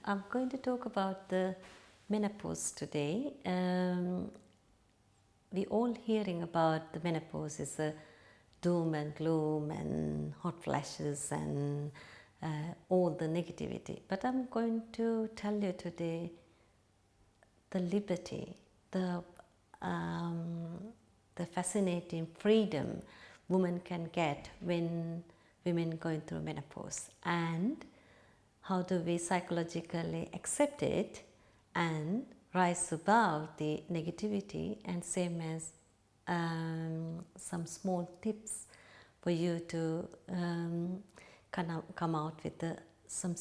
I'm going to talk about the menopause today. We all hearing about the menopause is a doom and gloom and hot flashes and all the negativity. But I'm going to tell you today the liberty, the fascinating freedom women can get when women going through menopause, and how do we psychologically accept it and rise above the negativity, and same as some small tips for you to come out with some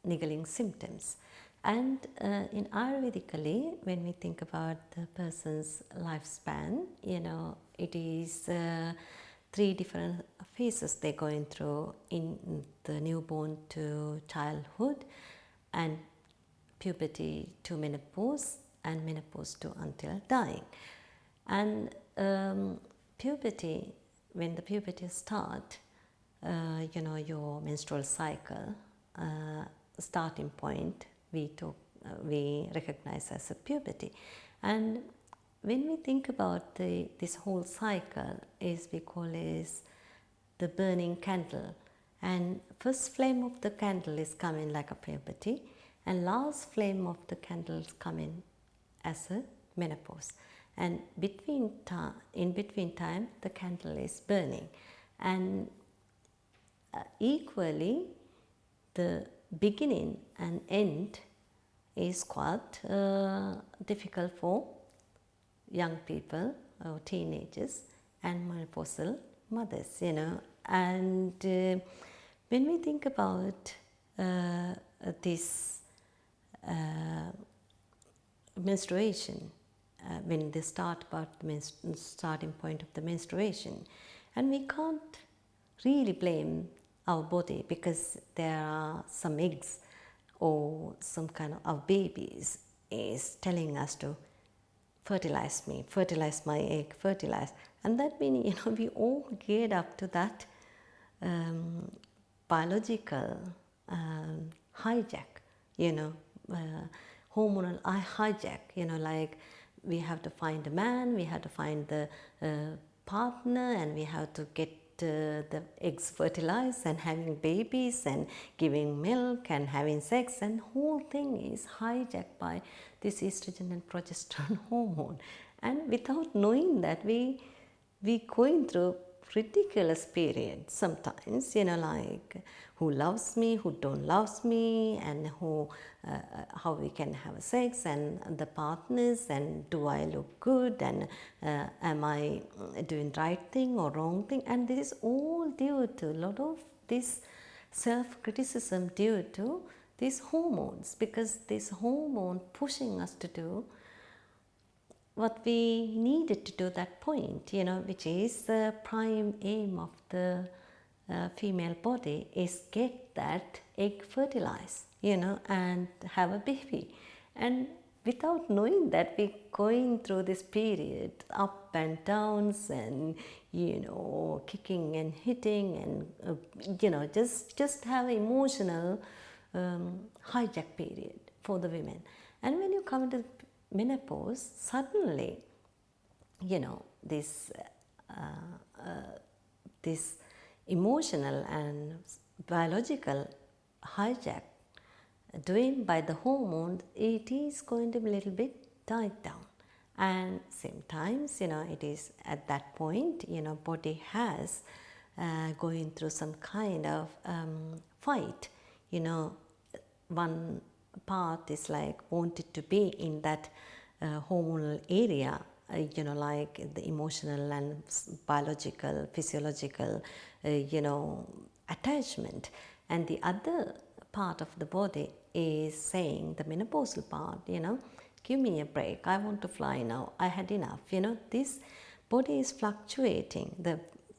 niggling symptoms. And in Ayurvedically, when we think about the person's lifespan, it is 3 different phases they're going through in the newborn to childhood, and puberty to menopause, and menopause to until dying. And puberty, when the puberty start, your menstrual cycle starting point, we recognize as a puberty. And when we think about this whole cycle, is we call is the burning candle, and first flame of the candle is coming like a puberty, and last flame of the candle is coming as a menopause. And in between time, the candle is burning, and equally the beginning and end is quite difficult for young people or teenagers and menopausal mothers, And when we think about this menstruation, when they start about the starting point of the menstruation, and we can't really blame our body, because there are some eggs or some kind of our babies is telling us to fertilize me, fertilize my egg, fertilize. And that means, we all geared up to that biological hijack, hormonal hijack, like we have to find a man, we have to find the partner, and we have to get the eggs fertilized and having babies and giving milk and having sex, and whole thing is hijacked by this estrogen and progesterone hormone. And without knowing that, we going through ridiculous periods sometimes, like who loves me, who don't loves me, and how we can have sex, and the partners, and do I look good, and am I doing right thing or wrong thing. And this is all due to a lot of this self-criticism due to these hormones, because this hormone pushing us to do what we needed to do that point, which is the prime aim of the female body, is get that egg fertilized, and have a baby. And without knowing that, we're going through this period, up and downs, and, kicking and hitting, and, just have an emotional hijack period for the women. And when you come to menopause, suddenly, this emotional and biological hijack doing by the hormone, it is going to be a little bit died down. And same times, it is at that point, body has going through some kind of fight. One part is like wanted to be in that hormonal area, like the emotional and biological, physiological, attachment. And the other part of the body is saying, the menopausal part, give me a break, I want to fly now, I had enough. This body is fluctuating,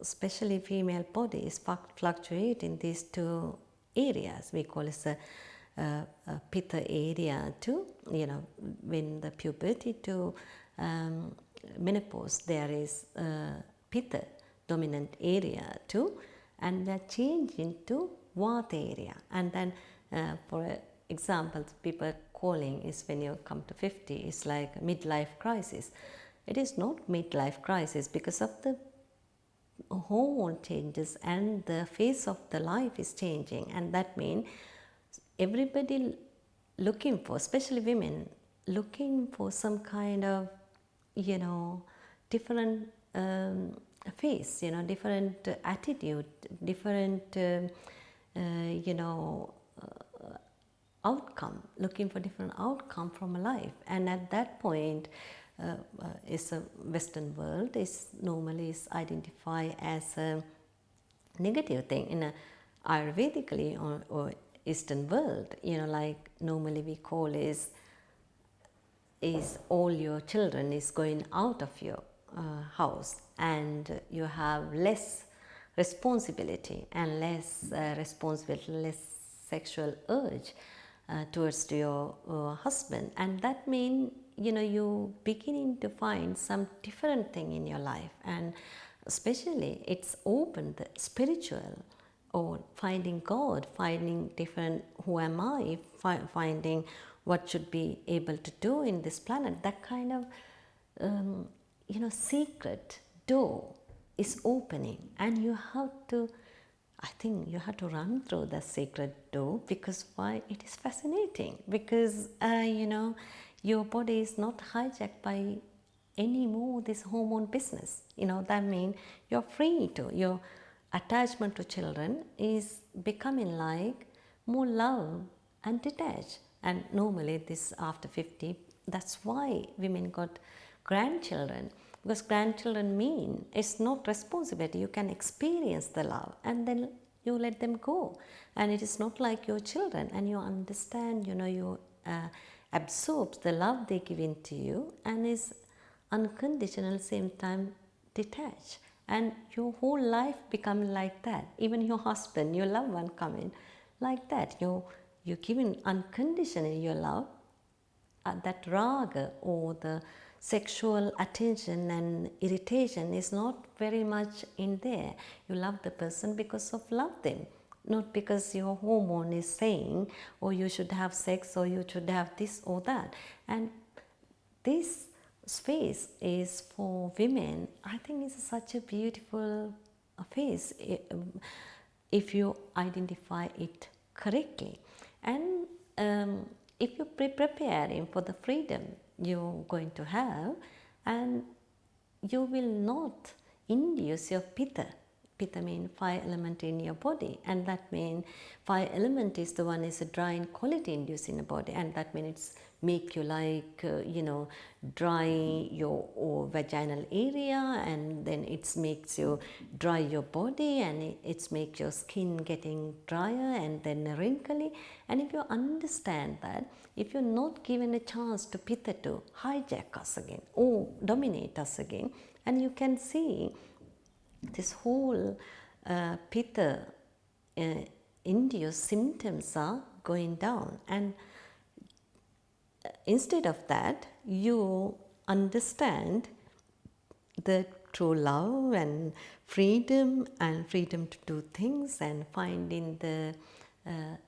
especially female body is fluctuating these 2 areas. We call it the pitta area to, when the puberty to menopause, there is pitta dominant area too, and that change into vata area. And then for examples people calling is when you come to 50, it's like midlife crisis. It is not midlife crisis because of the hormone changes and the phase of the life is changing, and that means everybody looking for, especially women, looking for some kind of, different phase, different attitude, different, outcome, looking for different outcome from a life. And at that point, is a Western world is normally is identified as a negative thing. In a Ayurvedically or Eastern world, like normally we call is all your children is going out of your house, and you have less responsibility and less sexual urge towards your husband, and that means you beginning to find some different thing in your life, and especially it's open the spiritual or finding God, finding different who am I, finding what should be able to do in this planet. That kind of secret door is opening, and you have to, I think you have to run through the secret door, because why? It is fascinating, because your body is not hijacked by any more this hormone business. That means you're free to, your attachment to children is becoming like more love and detached. And normally this after 50, that's why women got grandchildren, because grandchildren mean it's not responsibility. You can experience the love and then you let them go, and it is not like your children, and you understand, you absorb the love they give into you, and is unconditional, same time detached, and your whole life becoming like that. Even your husband, your loved one coming like that, you're giving unconditionally your love. That raga or the sexual attention and irritation is not very much in there. You love the person because of love them, not because your hormone is saying, or you should have sex, or you should have this or that. And this space is for women, I think, is such a beautiful phase if you identify it correctly. And if you're preparing for the freedom you're going to have, and you will not induce your pitta. Pitta means fire element in your body, and that means fire element is the one is a drying quality induced in the body, and that means it's make you like dry your vaginal area, and then it makes you dry your body, and it makes your skin getting drier and then wrinkly. And if you understand that, if you're not given a chance to pitta to hijack us again or dominate us again, and you can see this whole pitta induced symptoms are going down, and instead of that, you understand the true love and freedom to do things, and finding the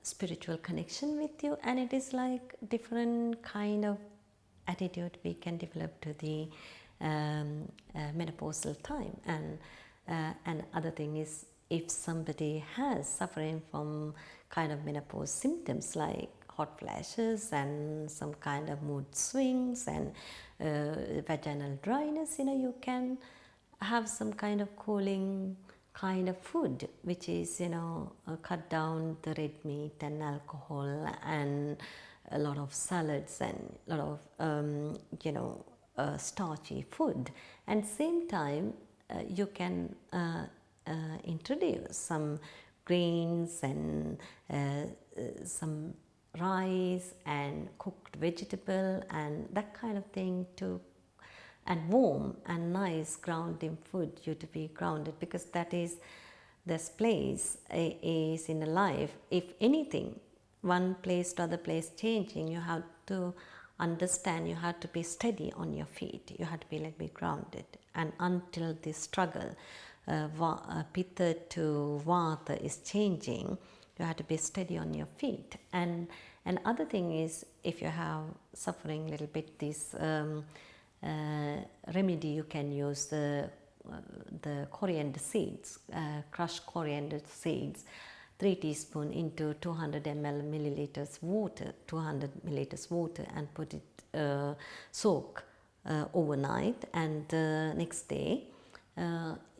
spiritual connection with you. And it is like different kind of attitude we can develop to the menopausal time. And other thing is, if somebody has suffering from kind of menopause symptoms like hot flashes and some kind of mood swings and vaginal dryness, you can have some kind of cooling kind of food, which is cut down the red meat and alcohol and a lot of salads and a lot of starchy food. And same time you can introduce some grains and some rice and cooked vegetable and that kind of thing to, and warm and nice grounding food, you to be grounded, because that is this place is in a life. If anything, one place to other place changing, you have to understand, you have to be steady on your feet, you have to be like be grounded. And until this struggle pitta to vata is changing, you have to be steady on your feet. And And other thing is, if you have suffering a little bit this remedy, you can use the coriander seeds, crushed coriander seeds, 3 teaspoons into 200 milliliters water, 200 milliliters water, and put it soak overnight, and next day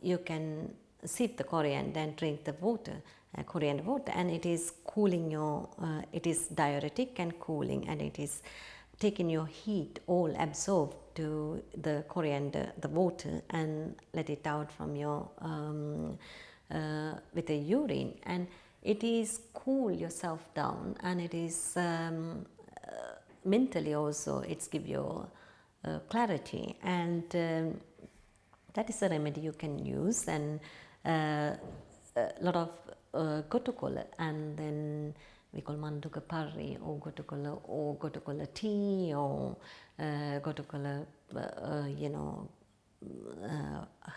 you can sip the coriander and drink the water, coriander water, and it is cooling your, it is diuretic and cooling, and it is taking your heat all absorbed to the coriander, the water, and let it out from your with the urine, and it is cool yourself down, and it is mentally also it's give you clarity, and that is a remedy you can use, and a lot of gotukola, and then we call manduka parry or gotukola tea, or gotukola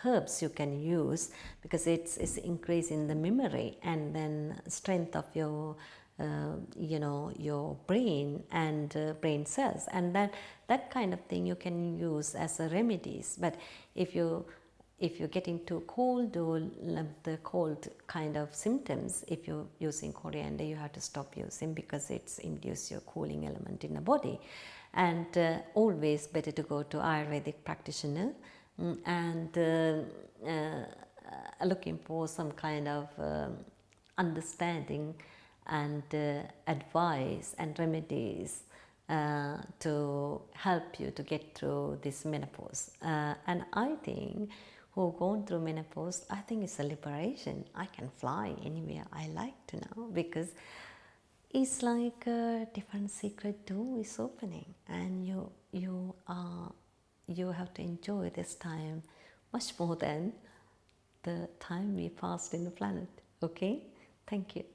herbs you can use, because it's increasing the memory and then strength of your your brain and brain cells, and that kind of thing you can use as a remedies. But if you're getting too cold or the cold kind of symptoms, if you're using coriander, you have to stop using, because it's induce your cooling element in the body. And always better to go to Ayurvedic practitioner and looking for some kind of understanding and advice and remedies to help you to get through this menopause. And I think who have gone through menopause, I think it's a liberation. I can fly anywhere I like to now, because it's like a different secret door is opening, and you have to enjoy this time much more than the time we passed in the planet. Okay, thank you.